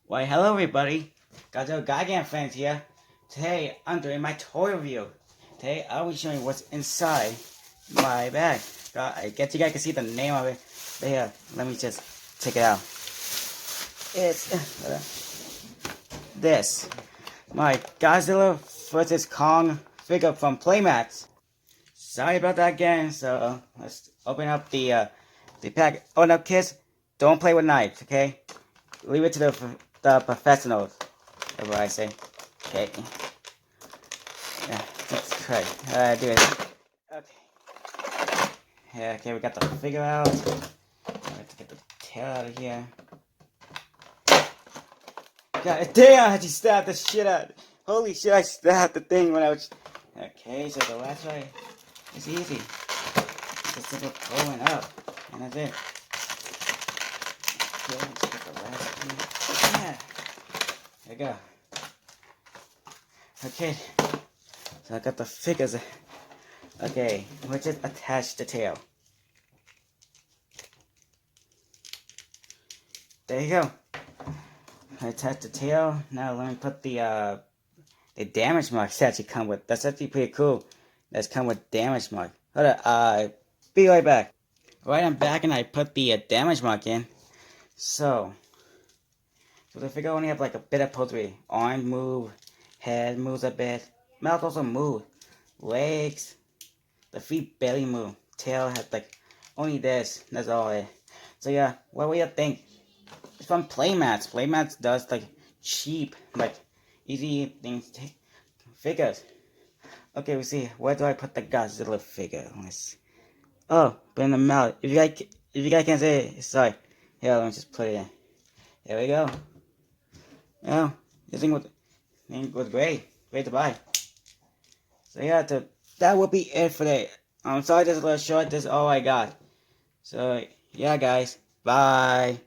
Why, hello everybody, Godzilla Gigan fans here. Today, I'm doing my toy review. Today, I'll be showing what's inside my bag. I guess you guys can see the name of it. But here, let me just check it out. It's this. My Godzilla vs. Kong figure from Playmats. Sorry about that again, so let's open up the pack. Oh no, kids, don't play with knives, okay? Leave it to the professionals. That's what I say. Okay. Yeah, let's try. Do it. Okay. Yeah, okay, we got the figure out. I have to get the tail out of here. God damn, I just stabbed the shit out. Holy shit, I stabbed the thing when I was. Okay, so the last try is easy. Just simple pulling up. And that's it. Okay, let's get the last one. Yeah. There we go. Okay. So I got the figures. Okay, we'll just attach the tail. There you go. I attach the tail. Now let me put the damage marks that actually come with. That's actually pretty cool. That's come with damage mark. Hold on, be right back. Alright, I'm back and I put the damage mark in. So the figure only have like a bit of poetry. Arm move, head moves a bit, mouth also move, legs, the feet barely move, tail has like only this. That's all it. So yeah, what do you think? It's from Playmats. Playmats does like cheap, like easy things, figures. Okay, we see. Where do I put the Godzilla figure? Oh, put in the mouth. If you guys can't say it, sorry. Here, let me just put it in. There we go. Oh, this thing was great. Great to buy. So yeah, that will be it for today. I'm sorry this is a little short. This is all I got. So yeah, guys. Bye.